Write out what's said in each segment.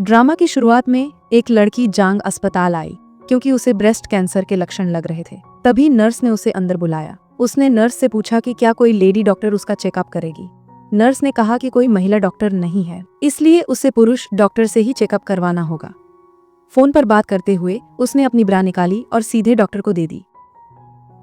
Drama की शुरुआत में एक लड़की जांग अस्पताल आई क्योंकि उसे ब्रेस्ट कैंसर के लक्षण लग रहे थे। तभी नर्स ने उसे अंदर बुलाया। उसने नर्स से पूछा कि क्या कोई लेडी डॉक्टर उसका चेकअप करेगी। नर्स ने कहा कि कोई महिला डॉक्टर नहीं है, इसलिए उसे पुरुष डॉक्टर से ही चेकअप करवाना होगा। फोन पर बात करते हुए उसने अपनी ब्रा निकाली और सीधे डॉक्टर को दे दी।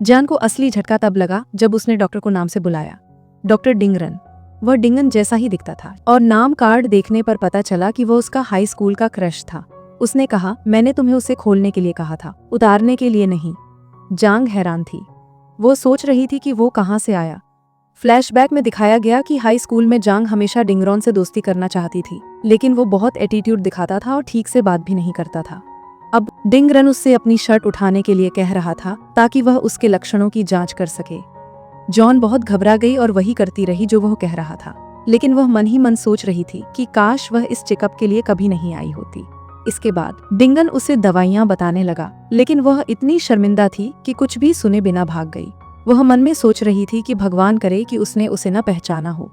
जान को असली झटका तब लगा जब उसने डॉक्टर को नाम से बुलाया, डॉक्टर डिंगरन। वह डिंगन जैसा ही दिखता था और नाम कार्ड देखने पर पता चला कि वह उसका हाई स्कूल का क्रश था। उसने कहा, मैंने तुम्हें उसे खोलने के लिए कहा था, उतारने के लिए नहीं। जांग हैरान थी। वो सोच रही थी कि वो कहाँ से आया। फ्लैशबैक में दिखाया गया कि हाई स्कूल में जांग हमेशा डिंगरॉन से दोस्ती करना चाहती थी, लेकिन वो बहुत एटीट्यूड दिखाता था और ठीक से बात भी नहीं करता था। अब डिंगरन उससे अपनी शर्ट उठाने के लिए कह रहा था ताकि वह उसके लक्षणों की जांच कर सके। जॉन बहुत घबरा गई और वही करती रही जो वह कह रहा था, लेकिन वह मन ही मन सोच रही थी कि काश वह इस चेकअप के लिए कभी नहीं आई होती। इसके बाद डिंगन उसे दवाइयां बताने लगा, लेकिन वह इतनी शर्मिंदा थी कि कुछ भी सुने बिना भाग गई। वह मन में सोच रही थी कि भगवान करे कि उसने उसे न पहचाना हो।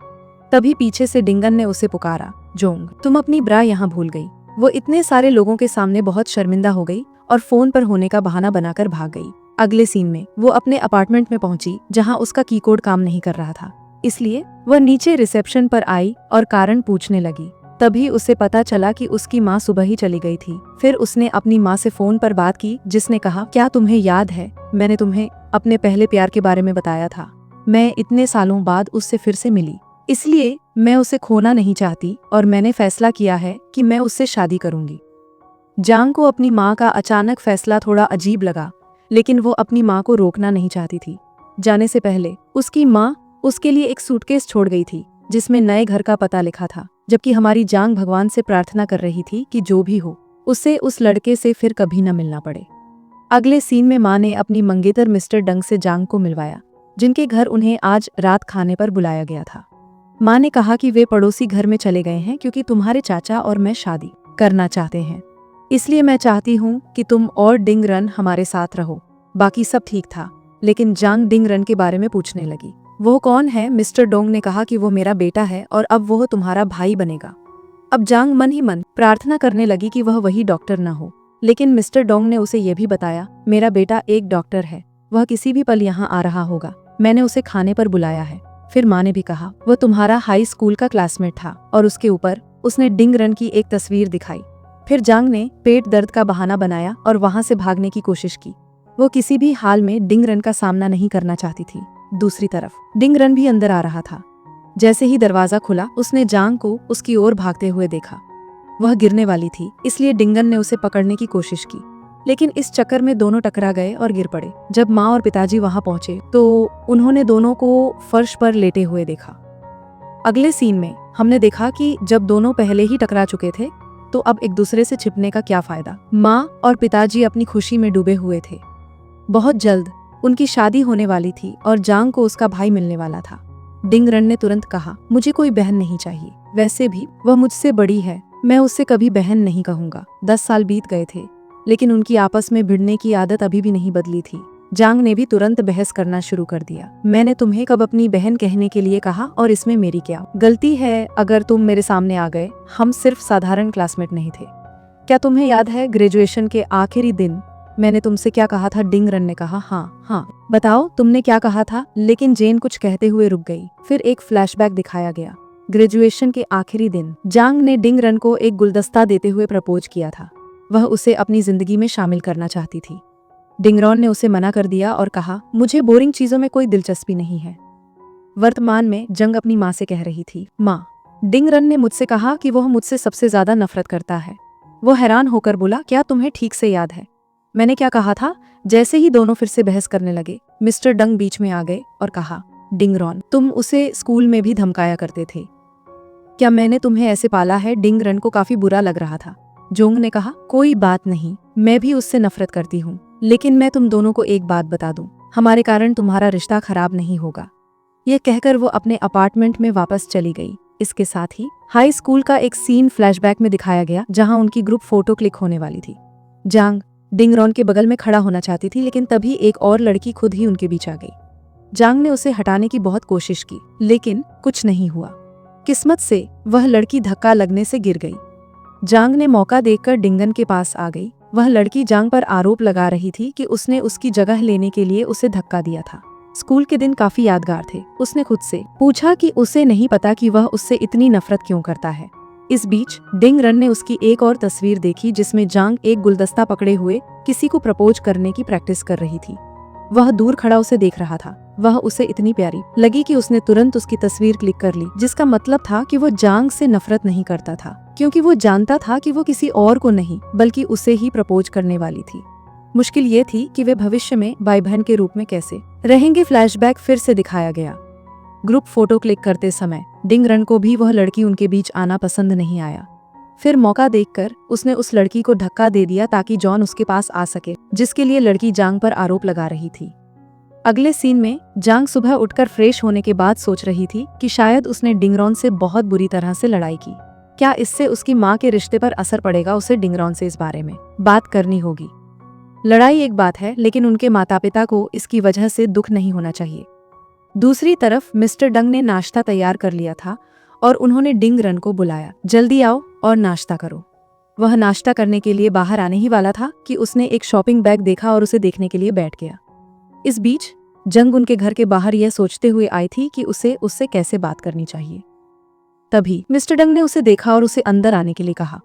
तभी पीछे से डिंगन ने उसे पुकारा, जोंग, तुम अपनी ब्रा यहाँ भूल गई। वो इतने सारे लोगों के सामने बहुत शर्मिंदा हो गई और फोन पर होने का बहाना बनाकर भाग गई। अगले सीन में वो अपने अपार्टमेंट में पहुंची जहां उसका कीकोड काम नहीं कर रहा था, इसलिए वह नीचे रिसेप्शन पर आई और कारण पूछने लगी। तभी उसे पता चला कि उसकी माँ सुबह ही चली गई थी। फिर उसने अपनी माँ से फोन पर बात की, जिसने कहा, क्या तुम्हें याद है, मैंने तुम्हें अपने पहले प्यार के बारे में बताया था। मैं इतने सालों बाद उससे फिर से मिली, इसलिए मैं उसे खोना नहीं चाहती और मैंने फैसला किया है कि मैं उससे शादी करूंगी। जांग को अपनी माँ का अचानक फैसला थोड़ा अजीब लगा, लेकिन वो अपनी माँ को रोकना नहीं चाहती थी। जाने से पहले उसकी माँ उसके लिए एक सूटकेस छोड़ गई थी जिसमें नए घर का पता लिखा था, जबकि हमारी जांग भगवान से प्रार्थना कर रही थी कि जो भी हो उसे उस लड़के से फिर कभी न मिलना पड़े। अगले सीन में माँ ने अपनी मंगेतर मिस्टर डंग से जांग को मिलवाया, जिनके घर उन्हें आज रात खाने पर बुलाया गया था। माँ ने कहा कि वे पड़ोसी घर में चले गए हैं क्योंकि तुम्हारे चाचा और मैं शादी करना चाहते हैं, इसलिए मैं चाहती हूँ कि तुम और डिंगरन हमारे साथ रहो। बाकी सब ठीक था, लेकिन जांग डिंगरन के बारे में पूछने लगी। वो कौन है? मिस्टर डोंग ने कहा कि वो मेरा बेटा है और अब वो तुम्हारा भाई बनेगा। अब जांग मन ही मन प्रार्थना करने लगी कि वह वही डॉक्टर न हो, लेकिन मिस्टर डोंग ने उसे यह भी बताया, मेरा बेटा एक डॉक्टर है, वह किसी भी पल यहाँ आ रहा होगा, मैंने उसे खाने पर बुलाया है। फिर माँ ने भी कहा, वह तुम्हारा हाई स्कूल का क्लासमेट था, और उसके ऊपर उसने डिंगरन की एक तस्वीर दिखाई। फिर जांग ने पेट दर्द का बहाना बनाया और वहां से भागने की कोशिश की। वो किसी भी हाल में डिंगरन का सामना नहीं करना चाहती थी। दूसरी तरफ डिंगरन भी अंदर आ रहा था। जैसे ही दरवाजा खुला, उसने जांग को उसकी ओर भागते हुए देखा। वह गिरने वाली थी, इसलिए डिंगन ने उसे पकड़ने की कोशिश की, लेकिन इस चक्कर में दोनों टकरा गए और गिर पड़े। जब माँ और पिताजी वहां पहुंचे तो उन्होंने दोनों को फर्श पर लेटे हुए देखा। अगले सीन में हमने देखा कि जब दोनों पहले ही टकरा चुके थे तो अब एक दूसरे से छिपने का क्या फायदा। माँ और पिताजी अपनी खुशी में डूबे हुए थे। बहुत जल्द उनकी शादी होने वाली थी और जांग को उसका भाई मिलने वाला था। डिंगरन ने तुरंत कहा, मुझे कोई बहन नहीं चाहिए, वैसे भी वह मुझसे बड़ी है, मैं उससे कभी बहन नहीं कहूंगा। 10 साल बीत गए थे, लेकिन उनकी आपस में भिड़ने की आदत अभी भी नहीं बदली थी। जांग ने भी तुरंत बहस करना शुरू कर दिया, मैंने तुम्हें कब अपनी बहन कहने के लिए कहा और इसमें मेरी क्या गलती है? अगर तुम मेरे सामने आ गए, हम सिर्फ साधारण क्लासमेट नहीं थे। क्या तुम्हें याद है ग्रेजुएशन के आखिरी दिन मैंने तुमसे क्या कहा था? डिंगरन ने कहा, हाँ, बताओ तुमने क्या कहा था? लेकिन जेन कुछ कहते हुए रुक गई। फिर एक फ्लैशबैक दिखाया गया। ग्रेजुएशन के आखिरी दिन जांग ने डिंगरन को एक गुलदस्ता देते हुए प्रपोज किया था। वह उसे अपनी जिंदगी में शामिल करना चाहती थी। डिंगरॉन ने उसे मना कर दिया और कहा, मुझे बोरिंग चीजों में कोई दिलचस्पी नहीं है। वर्तमान में जंग अपनी माँ से कह रही थी, माँ, डिंगरन ने मुझसे कहा कि वह मुझसे सबसे ज्यादा नफरत करता है। वो हैरान होकर बोला, क्या तुम्हें ठीक से याद है मैंने क्या कहा था? जैसे ही दोनों फिर से बहस करने लगे, मिस्टर डंग बीच में आ गए और कहा, डिंगरॉन, तुम उसे स्कूल में भी धमकाया करते थे, क्या मैंने तुम्हें ऐसे पाला है? डिंगरन को काफी बुरा लग रहा था। जोंग ने कहा, कोई बात नहीं, मैं भी उससे नफरत करती हूँ, लेकिन मैं तुम दोनों को एक बात बता दूं, हमारे कारण तुम्हारा रिश्ता खराब नहीं होगा। यह कहकर वो अपने अपार्टमेंट में वापस चली गई। इसके साथ ही हाई स्कूल का एक सीन फ्लैशबैक में दिखाया गया जहां उनकी ग्रुप फोटो क्लिक होने वाली थी। जांग डिंगरॉन के बगल में खड़ा होना चाहती थी, लेकिन तभी एक और लड़की खुद ही उनके बीच आ गई। जांग ने उसे हटाने की बहुत कोशिश की, लेकिन कुछ नहीं हुआ। किस्मत से वह लड़की धक्का लगने से गिर गई। जांग ने मौका देखकर डिंगन के पास आ गई। वह लड़की जांग पर आरोप लगा रही थी कि उसने उसकी जगह लेने के लिए उसे धक्का दिया था। स्कूल के दिन काफी यादगार थे। उसने खुद से पूछा कि उसे नहीं पता कि वह उससे इतनी नफरत क्यों करता है। इस बीच डिंग रन ने उसकी एक और तस्वीर देखी जिसमें जांग एक गुलदस्ता पकड़े हुए किसी को प्रपोज करने की प्रैक्टिस कर रही थी। वह दूर खड़ा उसे देख रहा था। वह उसे इतनी प्यारी लगी कि उसने तुरंत उसकी तस्वीर क्लिक कर ली, जिसका मतलब था कि वो जांग से नफरत नहीं करता था, क्योंकि वो जानता था कि वो किसी और को नहीं बल्कि उसे ही प्रपोज करने वाली थी। मुश्किल ये थी कि वे भविष्य में भाई बहन के रूप में कैसे रहेंगे। फ्लैशबैक फिर से दिखाया गया। ग्रुप फोटो क्लिक करते समय डिंग रन को भी वह लड़की उनके बीच आना पसंद नहीं आया। फिर मौका देखकर उसने उस लड़की को धक्का दे दिया ताकि जॉन उसके पास आ सके, जिसके लिए लड़की जांग पर आरोप लगा रही थी। अगले सीन में जांग सुबह उठकर फ्रेश होने के बाद सोच रही थी कि शायद उसने डिंगरॉन से बहुत बुरी तरह से लड़ाई की। क्या इससे उसकी माँ के रिश्ते पर असर पड़ेगा? उसे डिंगरॉन से इस बारे में बात करनी होगी। लड़ाई एक बात है, लेकिन उनके माता पिता को इसकी वजह से दुख नहीं होना चाहिए। दूसरी तरफ मिस्टर डंग ने नाश्ता तैयार कर लिया था और उन्होंने डिंग रन को बुलाया। जल्दी आओ और नाश्ता करो। वह नाश्ता करने के लिए बाहर आने ही वाला था कि उसने एक शॉपिंग बैग देखा और उसे देखने के लिए बैठ गया। इस बीच जंग उनके घर के बाहर यह सोचते हुए आई थी कि उसे उससे कैसे बात करनी चाहिए। तभी मिस्टर डंग ने उसे देखा और उसे अंदर आने के लिए कहा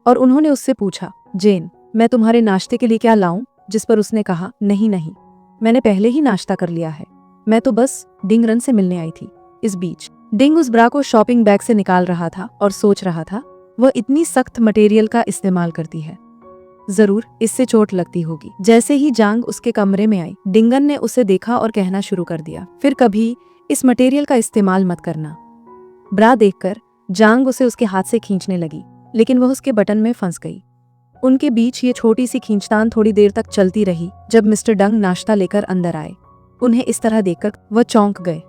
और उन्होंने उससे पूछा, जेन, मैं तुम्हारे नाश्ते के लिए क्या लाऊं? जिस पर उसने कहा, नहीं नहीं, मैंने पहले ही नाश्ता कर लिया है, मैं तो बस डिंग रन से मिलने आई थी। इस बीच डिंग उस ब्रा को शॉपिंग बैग से निकाल रहा था और सोच रहा था, वह इतनी सख्त मटेरियल का इस्तेमाल करती है, जरूर इससे चोट लगती होगी। जैसे ही जांग उसके कमरे में आई, डिंगन ने उसे देखा और कहना शुरू कर दिया, फिर कभी इस मटेरियल का इस्तेमाल मत करना। ब्रा देखकर जांग उसे उसके हाथ से खींचने लगी, लेकिन वह उसके बटन में फंस गई। उनके बीच ये छोटी सी खींचतान थोड़ी देर तक चलती रही। जब मिस्टर डंग नाश्ता लेकर अंदर आए, उन्हें इस तरह देखकर वह चौंक गए।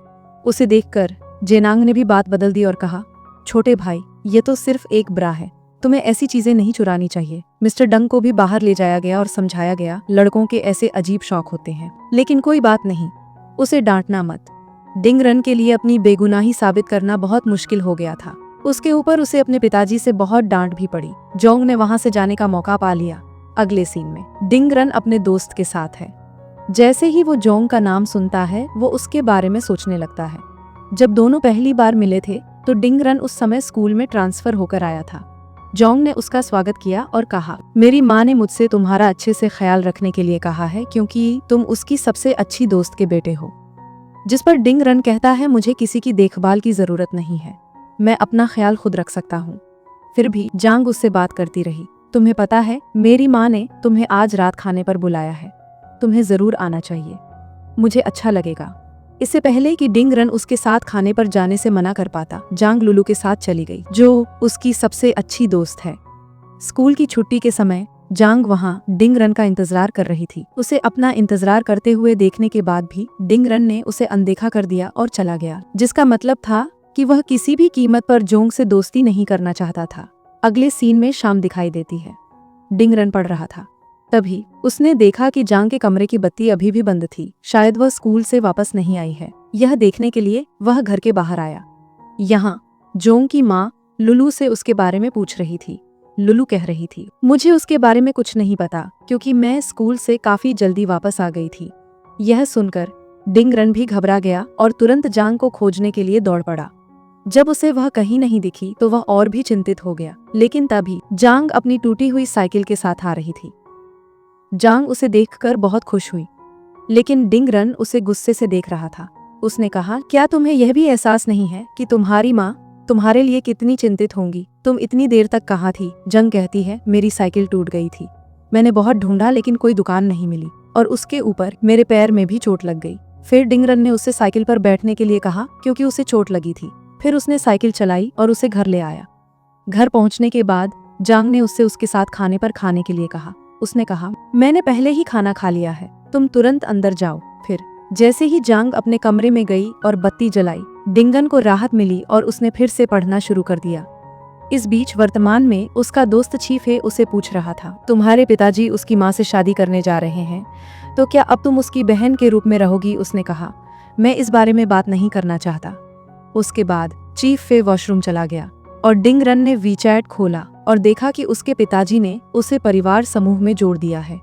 उसे देखकर जेनांग ने भी बात बदल दी और कहा, छोटे भाई, ये तो सिर्फ एक ब्रा है, तुम्हें ऐसी चीजें नहीं चुरानी चाहिए। मिस्टर डंग को भी बाहर ले जाया गया और समझाया गया, लड़कों के ऐसे अजीब शौक होते हैं, लेकिन कोई बात नहीं, उसे डांटना मत। डिंग रन के लिए अपनी बेगुनाही साबित करना बहुत मुश्किल हो गया था। उसके ऊपर उसे अपने पिताजी से बहुत डांट भी पड़ी। जोंग ने वहां से जाने का मौका पा लिया। अगले सीन में डिंग रन अपने दोस्त के साथ है। जैसे ही वो जोंग का नाम सुनता है, वो उसके बारे में सोचने लगता है। जब दोनों पहली बार मिले थे तो डिंग रन उस समय स्कूल में ट्रांसफर होकर आया था। जोंग ने उसका स्वागत किया और कहा, मेरी माँ ने मुझसे तुम्हारा अच्छे से ख्याल रखने के लिए कहा है, क्योंकि तुम उसकी सबसे अच्छी दोस्त के बेटे हो। जिस पर डिंग रन कहता है, मुझे किसी की देखभाल की जरूरत नहीं है, मैं अपना ख्याल खुद रख सकता हूँ। फिर भी जांग उससे बात करती रही, तुम्हें पता है, मेरी माँ ने तुम्हें आज रात खाने पर बुलाया है, तुम्हें जरूर आना चाहिए, मुझे अच्छा लगेगा। इससे पहले कि डिंग रन उसके साथ खाने पर जाने से मना कर पाता, जांग लुलू के साथ चली गई, जो उसकी सबसे अच्छी दोस्त है। स्कूल की छुट्टी के समय जांग वहां डिंग रन का इंतजार कर रही थी। उसे अपना इंतजार करते हुए देखने के बाद भी डिंग रन ने उसे अनदेखा कर दिया और चला गया, जिसका मतलब था कि वह किसी भी कीमत पर जोंग से दोस्ती नहीं करना चाहता था। अगले सीन में शाम दिखाई देती है। डिंग रन पढ़ रहा था। तभी उसने देखा कि जांग के कमरे की बत्ती अभी भी बंद थी। शायद वह स्कूल से वापस नहीं आई है। यह देखने के लिए वह घर के बाहर आया। यहाँ जोंग की माँ लुलू से उसके बारे में पूछ रही थी। लुलू कह रही थी, मुझे उसके बारे में कुछ नहीं पता, क्योंकि मैं स्कूल से काफी जल्दी वापस आ गई थी। यह सुनकर डिंग रन भी घबरा गया और तुरंत जांग को खोजने के लिए दौड़ पड़ा। जब उसे वह कहीं नहीं दिखी तो वह और भी चिंतित हो गया। लेकिन तभी जांग अपनी टूटी हुई साइकिल के साथ आ रही थी। जांग उसे देखकर बहुत खुश हुई, लेकिन डिंग रन उसे गुस्से से देख रहा था। उसने कहा, क्या तुम्हें यह भी एहसास नहीं है कि तुम्हारी माँ तुम्हारे लिए कितनी चिंतित होंगी? तुम इतनी देर तक कहाँ थी? जंग कहती है, मेरी साइकिल टूट गई थी, मैंने बहुत ढूंढा लेकिन कोई दुकान नहीं मिली, और उसके ऊपर मेरे पैर में भी चोट लग गई। फिर डिंग रन ने उससे साइकिल पर बैठने के लिए कहा, क्योंकि उसे चोट लगी थी। फिर उसने साइकिल चलाई और उसे घर ले आया। घर पहुंचने के बाद जांग ने उससे उसके साथ खाने पर खाने के लिए कहा। उसने कहा, मैंने पहले ही खाना खा लिया है, तुम तुरंत अंदर जाओ। फिर जैसे ही जांग अपने कमरे में गई और बत्ती जलाई, डिंगन को राहत मिली और उसने फिर से पढ़ना शुरू कर दिया। इस बीच वर्तमान में उसका दोस्त चीफे उसे पूछ रहा था, तुम्हारे पिताजी उसकी माँ से शादी करने जा रहे हैं, तो क्या अब तुम उसकी बहन के रूप में रहोगी? उसने कहा, मैं इस बारे में बात नहीं करना चाहता। उसके बाद चीफ फे वॉशरूम चला गया और डिंग रन ने वीचैट खोला और देखा कि उसके पिताजी ने उसे परिवार समूह में जोड़ दिया है।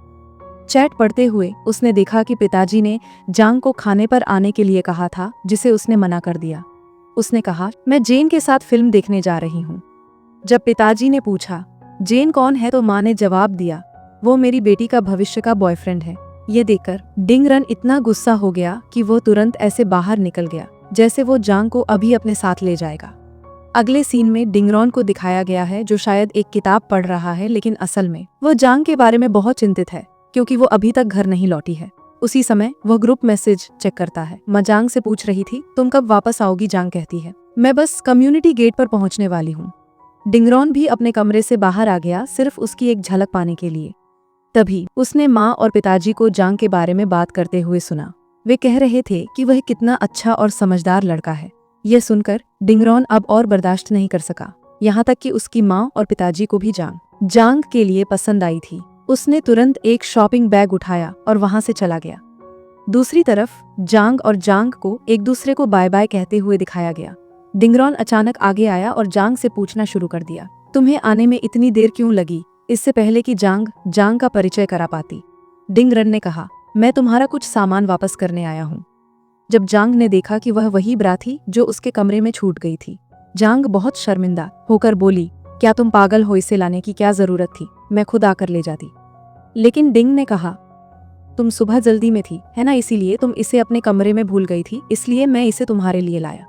चैट पढ़ते हुए उसने देखा कि पिताजी ने जांग को खाने पर आने के लिए कहा था, जिसे उसने मना कर दिया। उसने कहा, मैं जेन के साथ फिल्म देखने जा रही हूँ। जब पिताजी ने पूछा, जेन कौन है, तो माँ ने जवाब दिया, वो मेरी बेटी का भविष्य का बॉयफ्रेंड है। ये देखकर डिंगरन इतना गुस्सा हो गया कि वो तुरंत ऐसे बाहर निकल गया जैसे वो जांग को अभी अपने साथ ले जाएगा। अगले सीन में डिंगरॉन को दिखाया गया है, जो शायद एक किताब पढ़ रहा है, लेकिन असल में वो जांग के बारे में बहुत चिंतित है क्योंकि वो अभी तक घर नहीं लौटी है। उसी समय वह ग्रुप मैसेज चेक करता है। माँ जांग से पूछ रही थी, तुम कब वापस आओगी? जांग कहती है, मैं बस कम्युनिटी गेट पर पहुंचने वाली हूँ। डिंगरॉन भी अपने कमरे से बाहर आ गया, सिर्फ उसकी एक झलक पाने के लिए। तभी उसने माँ और पिताजी को जांग के बारे में बात करते हुए सुना। वे कह रहे थे कि वह कितना अच्छा और समझदार लड़का है। यह सुनकर डिंगरॉन अब और बर्दाश्त नहीं कर सका, यहाँ तक कि उसकी माँ और पिताजी को भी जांग के लिए पसंद आई थी। उसने तुरंत एक शॉपिंग बैग उठाया और वहां से चला गया। दूसरी तरफ जांग और जांग को एक दूसरे को बाय बाय कहते हुए दिखाया गया। डिंगरॉन अचानक आगे आया और जांग से पूछना शुरू कर दिया, तुम्हें आने में इतनी देर क्यों लगी, इससे पहले कि जांग का परिचय करा पाती। डिंगरन ने कहा, मैं तुम्हारा कुछ सामान वापस करने आया हूँ। जब जांग ने देखा कि वह वही ब्रा थी जो उसके कमरे में छूट गई थी, जांग बहुत शर्मिंदा होकर बोली, क्या तुम पागल हो? इसे लाने की क्या जरूरत थी? मैं खुद आकर ले जाती। लेकिन डिंग ने कहा, तुम सुबह जल्दी में थी, है ना, इसीलिए तुम इसे अपने कमरे में भूल गई थी, इसलिए मैं इसे तुम्हारे लिए लाया।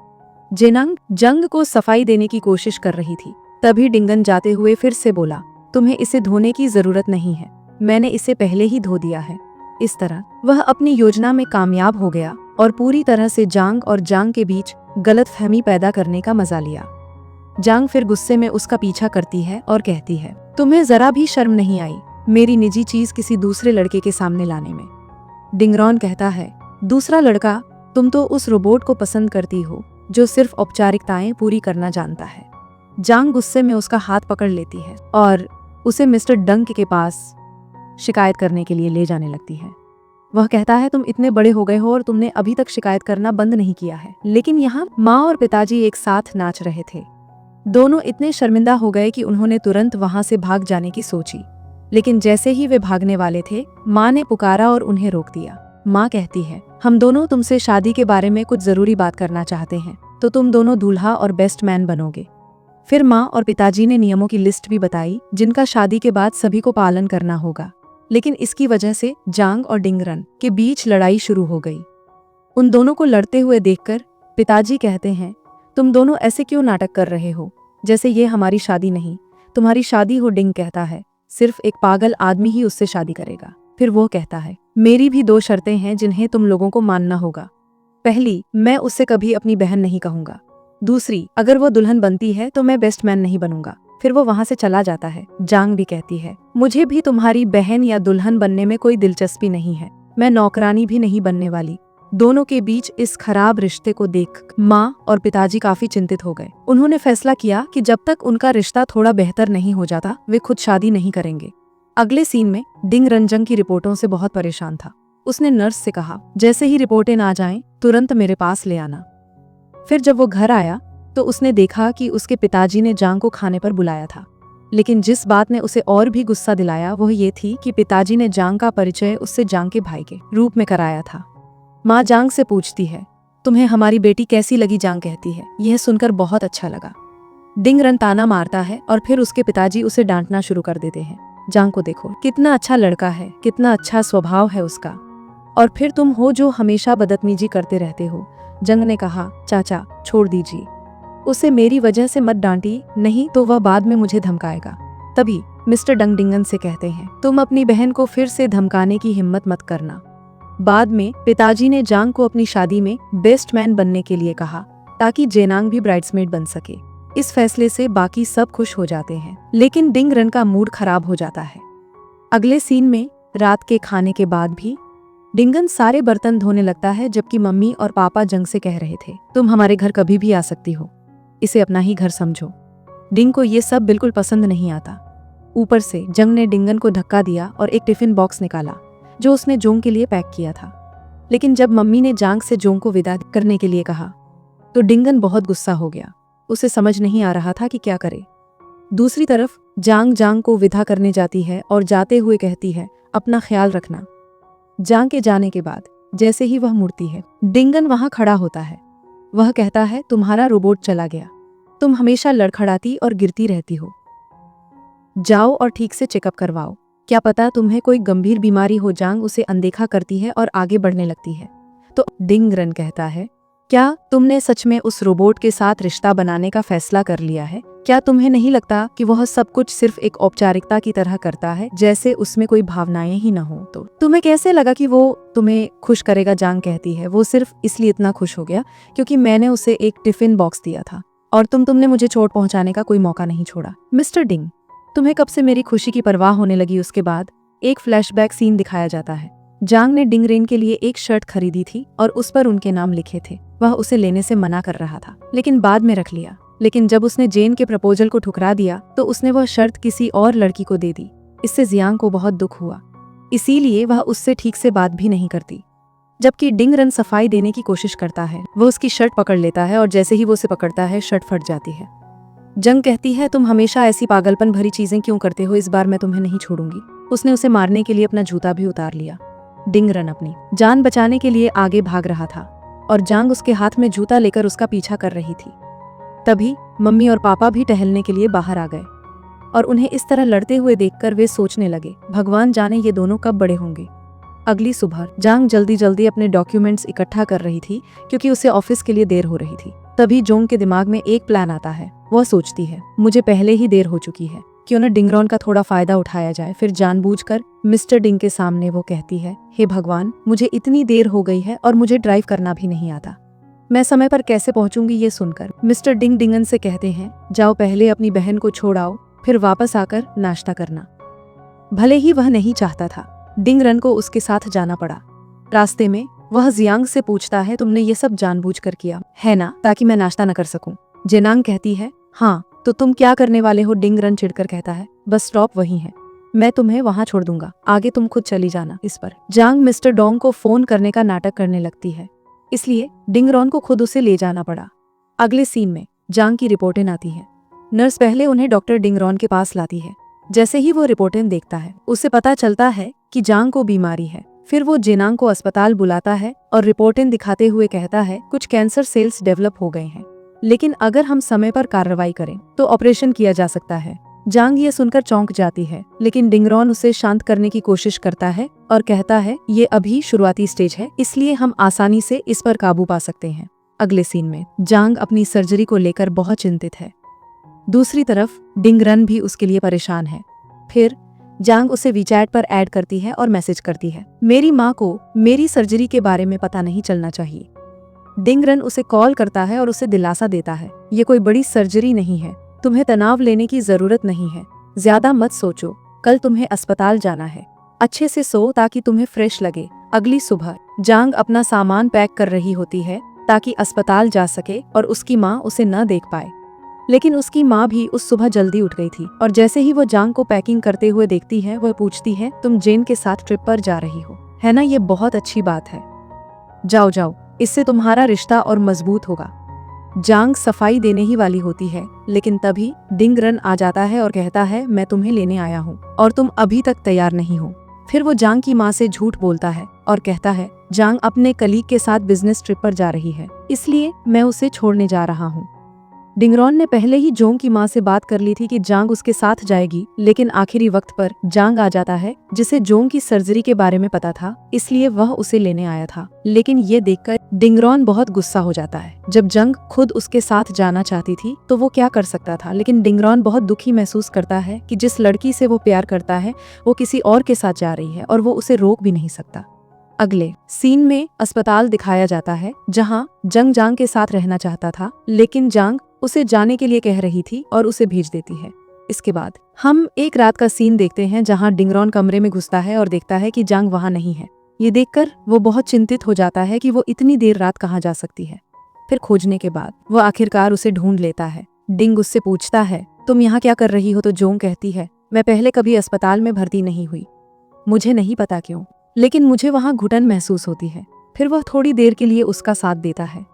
जेनांग जंग को सफाई देने की कोशिश कर रही थी। तभी डिंगन जाते हुए फिर से बोला, तुम्हें इसे धोने की जरूरत नहीं है, मैंने इसे पहले ही धो दिया है। इस तरह वह अपनी योजना में कामयाब हो गया और पूरी तरह से जांग और जांग के बीच गलतफहमी पैदा करने का मजा लिया। जांग फिर गुस्से में उसका पीछा करती है और कहती है, तुम्हें जरा भी शर्म नहीं आई मेरी निजी चीज किसी दूसरे लड़के के सामने लाने में? डिंगरॉन कहता है, दूसरा लड़का? तुम तो उस रोबोट को पसंद करती हो जो सिर्फ औपचारिकताएं पूरी करना जानता है। जांग गुस्से में उसका हाथ पकड़ लेती है और उसे मिस्टर डंक के पास शिकायत करने के लिए ले जाने लगती है। वह कहता है, तुम इतने बड़े हो गए हो और तुमने अभी तक शिकायत करना बंद नहीं किया है। लेकिन यहाँ माँ और पिताजी एक साथ नाच रहे थे। दोनों इतने शर्मिंदा हो गए कि उन्होंने तुरंत वहां से भाग जाने की सोची। लेकिन जैसे ही वे भागने वाले थे, माँ ने पुकारा और उन्हें रोक दिया। माँ कहती है, हम दोनों तुमसे शादी के बारे में कुछ जरूरी बात करना चाहते हैं, तो तुम दोनों दूल्हा और बेस्ट मैन बनोगे। फिर माँ और पिताजी ने नियमों की लिस्ट भी बताई जिनका शादी के बाद सभी को पालन करना होगा। लेकिन इसकी वजह से जांग और डिंगरन के बीच लड़ाई शुरू हो गई। उन दोनों को लड़ते हुए देखकर पिताजी कहते हैं, तुम दोनों ऐसे क्यों नाटक कर रहे हो, जैसे ये हमारी शादी नहीं, तुम्हारी शादी हो। डिंग कहता है, सिर्फ एक पागल आदमी ही उससे शादी करेगा। फिर वो कहता है, मेरी भी 2 शर्तें हैं जिन्हें तुम लोगों को मानना होगा। पहली, मैं उससे कभी अपनी बहन नहीं कहूंगा। दूसरी, अगर वो दुल्हन बनती है तो मैं बेस्ट मैन नहीं बनूंगा। फिर वो वहां से चला जाता है। जांग भी कहती है, मुझे भी तुम्हारी बहन या दुल्हन बनने में कोई दिलचस्पी नहीं है, मैं नौकरानी भी नहीं बनने वाली। दोनों के बीच इस खराब रिश्ते को देख माँ और पिताजी काफी चिंतित हो गए। उन्होंने फैसला किया कि जब तक उनका रिश्ता थोड़ा बेहतर नहीं हो जाता, वे खुद शादी नहीं करेंगे। अगले सीन में डिंग रंजंग की रिपोर्टों से बहुत परेशान था। उसने नर्स से कहा, जैसे ही रिपोर्टें ना जाएं, तुरंत मेरे पास ले आना। फिर जब वो घर आया तो उसने देखा कि उसके पिताजी ने जांग को खाने पर बुलाया था। लेकिन जिस बात ने उसे और भी गुस्सा दिलाया वह ये थी कि पिताजी ने जांग का परिचय उससे जांग के भाई के रूप में कराया था। माँ जांग से पूछती है, तुम्हें हमारी बेटी कैसी लगी? जांग कहती है, यह सुनकर बहुत अच्छा लगा। डिंग रन ताना मारता है और फिर उसके पिताजी उसे डांटना शुरू कर देते हैं। जांग को देखो, कितना अच्छा लड़का है, कितना अच्छा स्वभाव है उसका, और फिर तुम हो जो हमेशा बदतमीजी करते रहते हो। जंग ने कहा, चाचा छोड़ दीजिए उसे, मेरी वजह से मत डांटी, नहीं तो वह बाद में मुझे धमकाएगा। तभी मिस्टर डंग डिंगन से कहते हैं, तुम अपनी बहन को फिर से धमकाने की हिम्मत मत करना। बाद में पिताजी ने जांग को अपनी शादी में बेस्ट मैन बनने के लिए कहा ताकि जेनांग भी ब्राइड्समेड बन सके। इस फैसले से बाकी सब खुश हो जाते हैं, लेकिन डिंग रन का मूड खराब हो जाता है। अगले सीन में रात के खाने के बाद भी डिंगन सारे बर्तन धोने लगता है, जबकि मम्मी और पापा जंग से कह रहे थे, तुम हमारे घर कभी भी आ सकती हो, इसे अपना ही घर समझो। डिंग को ये सब बिल्कुल पसंद नहीं आता। ऊपर से जंग ने डिंगन को धक्का दिया और एक टिफिन बॉक्स निकाला जो उसने जोंग के लिए पैक किया था। लेकिन जब मम्मी ने जांग से जोंग को विदा करने के लिए कहा तो डिंगन बहुत गुस्सा हो गया। उसे समझ नहीं आ रहा था कि क्या करे। दूसरी तरफ जांग जांग को विदा करने जाती है और जाते हुए कहती है, अपना ख्याल रखना। जांग के जाने के बाद जैसे ही वह मुड़ती है, डिंगन वहां खड़ा होता है। वह कहता है, तुम्हारा रोबोट चला गया, तुम हमेशा लड़खड़ाती और गिरती रहती हो, जाओ और ठीक से चेकअप करवाओ, क्या पता तुम्हें कोई गंभीर बीमारी हो। जांग उसे अनदेखा करती है और आगे बढ़ने लगती है। तो डिंगरन कहता है, क्या तुमने सच में उस रोबोट के साथ रिश्ता बनाने का फैसला कर लिया है? क्या तुम्हें नहीं लगता कि वह सब कुछ सिर्फ एक औपचारिकता की तरह करता है, जैसे उसमें कोई भावनाएं ही न हो? तो तुम्हें कैसे लगा कि वो तुम्हें खुश करेगा? जांग कहती है, वो सिर्फ इसलिए इतना खुश हो गया क्योंकि मैंने उसे एक टिफिन बॉक्स दिया था और तुमने मुझे चोट पहुंचाने का कोई मौका नहीं छोड़ा। मिस्टर डिंग, तुम्हें कब से मेरी खुशी की परवाह होने लगी? उसके बाद एक फ्लैशबैक सीन दिखाया जाता है। जांग ने डिंगरेन के लिए एक शर्ट खरीदी थी और उस पर उनके नाम लिखे थे। वह उसे लेने से मना कर रहा था, लेकिन बाद में रख लिया। लेकिन जब उसने जेन के प्रपोजल को ठुकरा दिया तो उसने वह शर्ट किसी और लड़की को दे दी। इससे जियांग को बहुत दुख हुआ, इसीलिए वह उससे ठीक से बात भी नहीं करती। जबकि डिंगरन सफाई देने की कोशिश करता है, वह उसकी शर्ट पकड़ लेता है और जैसे ही वो उसे पकड़ता है, शर्ट फट जाती है। जंग कहती है, तुम हमेशा ऐसी पागलपन भरी चीजें क्यों करते हो? इस बार मैं तुम्हें नहीं छोड़ूंगी। उसने उसे मारने के लिए अपना जूता भी उतार लिया। डिंगरन अपनी जान बचाने के लिए आगे भाग रहा था और जांग उसके हाथ में जूता लेकर उसका पीछा कर रही थी। तभी मम्मी और पापा भी टहलने के लिए बाहर आ गए और उन्हें इस तरह लड़ते हुए देखकर वे सोचने लगे, भगवान जाने ये दोनों कब बड़े होंगे। अगली सुबह जांग जल्दी जल्दी अपने डॉक्यूमेंट्स इकट्ठा कर रही थी क्योंकि उसे ऑफिस के लिए देर हो रही थी। तभी जोंग के दिमाग में एक प्लान आता है। वह सोचती है, मुझे पहले ही देर हो चुकी है, क्यों न डिंगरॉन का थोड़ा फायदा उठाया जाए। फिर जानबूझकर मिस्टर डिंग के सामने वो कहती है, हे भगवान, मुझे इतनी देर हो गई है और मुझे ड्राइव करना भी नहीं आता, मैं समय पर कैसे पहुंचूंगी? ये सुनकर मिस्टर डिंग डिंगन से कहते हैं, जाओ पहले अपनी बहन को छोड़ आओ, फिर वापस आकर नाश्ता करना। भले ही वह नहीं चाहता था, डिंगरन को उसके साथ जाना पड़ा। रास्ते में वह जियांग से पूछता है, तुमने ये सब जानबूझकर किया है ना, ताकि मैं नाश्ता न कर सकूं? जेनांग कहती है, हाँ, तो तुम क्या करने वाले हो? डिंगरन चिढ़कर कहता है, बस स्टॉप वही है, मैं तुम्हें वहां छोड़ दूंगा, आगे तुम खुद चली जाना। इस पर जांग मिस्टर डोंग को फोन करने का नाटक करने लगती है, इसलिए डिंगरॉन को खुद उसे ले जाना पड़ा। अगले सीन में जांग की रिपोर्टें आती है। नर्स पहले उन्हें डॉक्टर डिंगरॉन के पास लाती है। जैसे ही वो रिपोर्टें देखता है, उसे पता चलता है कि जांग को बीमारी है। फिर वो जेनांग को अस्पताल बुलाता है और रिपोर्टें दिखाते हुए कहता है, कुछ कैंसर सेल्स डेवलप हो गए हैं, लेकिन अगर हम समय पर कार्रवाई करें तो ऑपरेशन किया जा सकता है। जांग ये सुनकर चौंक जाती है, लेकिन डिंगरॉन उसे शांत करने की कोशिश करता है और कहता है, ये अभी शुरुआती स्टेज है, इसलिए हम आसानी से इस पर काबू पा सकते हैं। अगले सीन में जांग अपनी सर्जरी को लेकर बहुत चिंतित है। दूसरी तरफ डिंगरन भी उसके लिए परेशान है। फिर जांग उसे वीचैट पर ऐड करती है और मैसेज करती है, मेरी माँ को मेरी सर्जरी के बारे में पता नहीं चलना चाहिए। डिंगरन उसे कॉल करता है और उसे दिलासा देता है, ये कोई बड़ी सर्जरी नहीं है, तुम्हें तनाव लेने की जरूरत नहीं है, ज्यादा मत सोचो, कल तुम्हें अस्पताल जाना है, अच्छे से सो ताकि तुम्हें फ्रेश लगे। अगली सुबह जांग अपना सामान पैक कर रही होती है ताकि अस्पताल जा सके और उसकी माँ उसे न देख पाए, लेकिन उसकी माँ भी उस सुबह जल्दी उठ गई थी और जैसे ही वो जांग को पैकिंग करते हुए देखती है, वह पूछती है, तुम जेन के साथ ट्रिप पर जा रही हो, है ना? ये बहुत अच्छी बात है, जाओ जाओ, इससे तुम्हारा रिश्ता और मजबूत होगा। जांग सफाई देने ही वाली होती है, लेकिन तभी डिंगरन आ जाता है और कहता है, मैं तुम्हें लेने आया हूँ और तुम अभी तक तैयार नहीं हो। फिर वो जांग की माँ से झूठ बोलता है और कहता है, जांग अपने कलीग के साथ बिजनेस ट्रिप पर जा रही है, इसलिए मैं उसे छोड़ने जा रहा हूँ। डिंगरॉन ने पहले ही जोंग की माँ से बात कर ली थी कि जांग उसके साथ जाएगी, लेकिन आखिरी वक्त पर जांग आ जाता है, जिसे जोंग की सर्जरी के बारे में पता था, इसलिए वह उसे लेने आया था। लेकिन ये देखकर डिंगरॉन बहुत गुस्सा हो जाता है। जब जंग खुद उसके साथ जाना चाहती थी तो वो क्या कर सकता था, लेकिन डिंगरॉन बहुत दुखी महसूस करता है कि जिस लड़की से वो प्यार करता है वो किसी और के साथ जा रही है और वो उसे रोक भी नहीं सकता। अगले सीन में अस्पताल दिखाया जाता है, जहाँ जंग जांग के साथ रहना चाहता था, लेकिन जांग उसे जाने के लिए कह रही थी और उसे भेज देती है। इसके बाद हम एक रात का सीन देखते हैं, जहां डिंगरॉन कमरे में घुसता है और देखता है कि जांग वहां नहीं है। ये देखकर वो बहुत चिंतित हो जाता है कि वो इतनी देर रात कहाँ जा सकती है। फिर खोजने के बाद वो आखिरकार उसे ढूंढ लेता है। डिंग उससे पूछता है, तुम यहाँ क्या कर रही हो? तो जोंग कहती है, मैं पहले कभी अस्पताल में भर्ती नहीं हुई, मुझे नहीं पता क्यों, लेकिन मुझे वहाँ घुटन महसूस होती है। फिर वह थोड़ी देर के लिए उसका साथ देता है।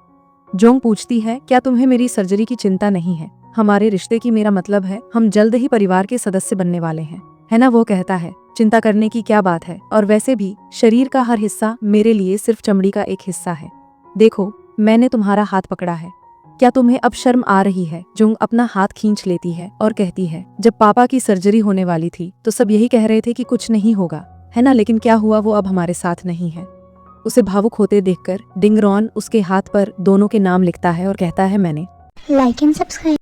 जोंग पूछती है, क्या तुम्हें मेरी सर्जरी की चिंता नहीं है? हमारे रिश्ते की मेरा मतलब है हम जल्द ही परिवार के सदस्य बनने वाले हैं, है ना। वो कहता है, चिंता करने की क्या बात है, और वैसे भी शरीर का हर हिस्सा मेरे लिए सिर्फ चमड़ी का एक हिस्सा है। देखो, मैंने तुम्हारा हाथ पकड़ा है। क्या तुम्हें अब शर्म आ रही है? जुंग अपना हाथ खींच लेती है और कहती है, जब पापा की सर्जरी होने वाली थी तो सब यही कह रहे थे कि कुछ नहीं होगा, है ना, लेकिन क्या हुआ, वो अब हमारे साथ नहीं है। उसे भावुक होते देखकर डिंगरॉन उसके हाथ पर दोनों के नाम लिखता है और कहता है, मैंने लाइक एंड सब्सक्राइब।